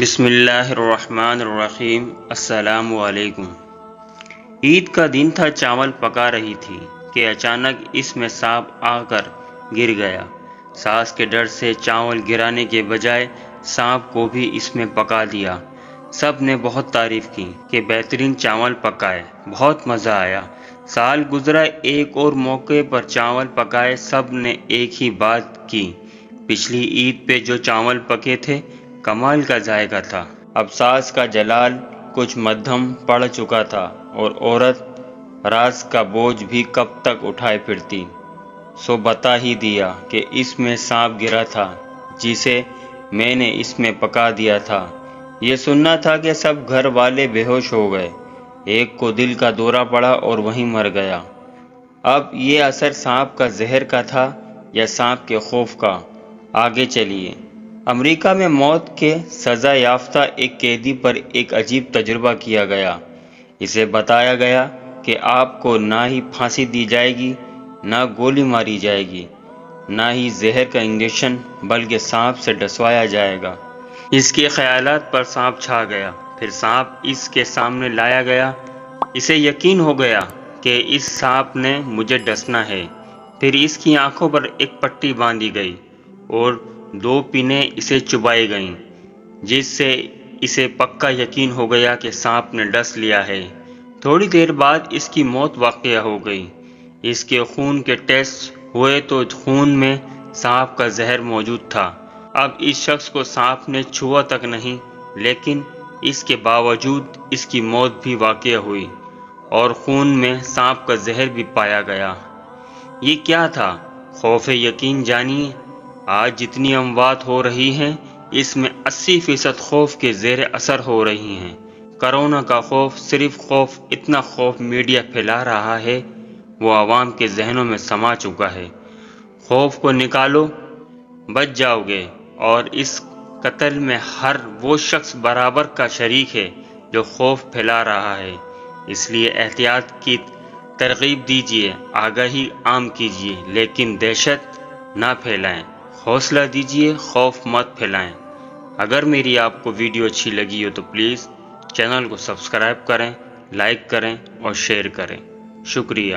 بسم اللہ الرحمن الرحیم۔ السلام علیکم۔ عید کا دن تھا، چاول پکا رہی تھی کہ اچانک اس میں سانپ آ کر گر گیا۔ ساس کے ڈر سے چاول گرانے کے بجائے سانپ کو بھی اس میں پکا دیا۔ سب نے بہت تعریف کی کہ بہترین چاول پکائے، بہت مزہ آیا۔ سال گزرا، ایک اور موقع پر چاول پکائے، سب نے ایک ہی بات کی، پچھلی عید پہ جو چاول پکے تھے کمال کا ذائقہ تھا۔ اب ساس کا جلال کچھ مدھم پڑ چکا تھا اور عورت راز کا بوجھ بھی کب تک اٹھائے پھرتی، سو بتا ہی دیا کہ اس میں سانپ گرا تھا جسے میں نے اس میں پکا دیا تھا۔ یہ سننا تھا کہ سب گھر والے بے ہوش ہو گئے، ایک کو دل کا دورہ پڑا اور وہیں مر گیا۔ اب یہ اثر سانپ کا زہر کا تھا یا سانپ کے خوف کا؟ آگے چلیے۔ امریکہ میں موت کے سزا یافتہ ایک قیدی پر ایک عجیب تجربہ کیا گیا۔ اسے بتایا گیا کہ آپ کو نہ ہی پھانسی دی جائے گی، نہ گولی ماری جائے گی، نہ ہی زہر کا انجیکشن، بلکہ سانپ سے ڈسوایا جائے گا۔ اس کے خیالات پر سانپ چھا گیا۔ پھر سانپ اس کے سامنے لایا گیا۔ اسے یقین ہو گیا کہ اس سانپ نے مجھے ڈسنا ہے۔ پھر اس کی آنکھوں پر ایک پٹی باندھی گئی اور 2 پنیں اسے چبائی گئیں، جس سے اسے پکا یقین ہو گیا کہ سانپ نے ڈس لیا ہے۔ تھوڑی دیر بعد اس کی موت واقع ہو گئی۔ اس کے خون کے ٹیسٹ ہوئے تو خون میں سانپ کا زہر موجود تھا۔ اب اس شخص کو سانپ نے چھوا تک نہیں، لیکن اس کے باوجود اس کی موت بھی واقع ہوئی اور خون میں سانپ کا زہر بھی پایا گیا۔ یہ کیا تھا؟ خوف یقین جانیے۔ آج جتنی اموات ہو رہی ہیں، اس میں 80% خوف کے زیر اثر ہو رہی ہیں۔ کرونا کا خوف، صرف خوف، اتنا خوف میڈیا پھیلا رہا ہے، وہ عوام کے ذہنوں میں سما چکا ہے۔ خوف کو نکالو، بچ جاؤ گے، اور اس قتل میں ہر وہ شخص برابر کا شریک ہے جو خوف پھیلا رہا ہے۔ اس لیے احتیاط کی ترغیب دیجیے، آگاہی عام کیجیے، لیکن دہشت نہ پھیلائیں۔ حوصلہ دیجیے، خوف مت پھیلائیں۔ اگر میری آپ کو ویڈیو اچھی لگی ہو تو پلیز چینل کو سبسکرائب کریں، لائک کریں اور شیئر کریں۔ شکریہ۔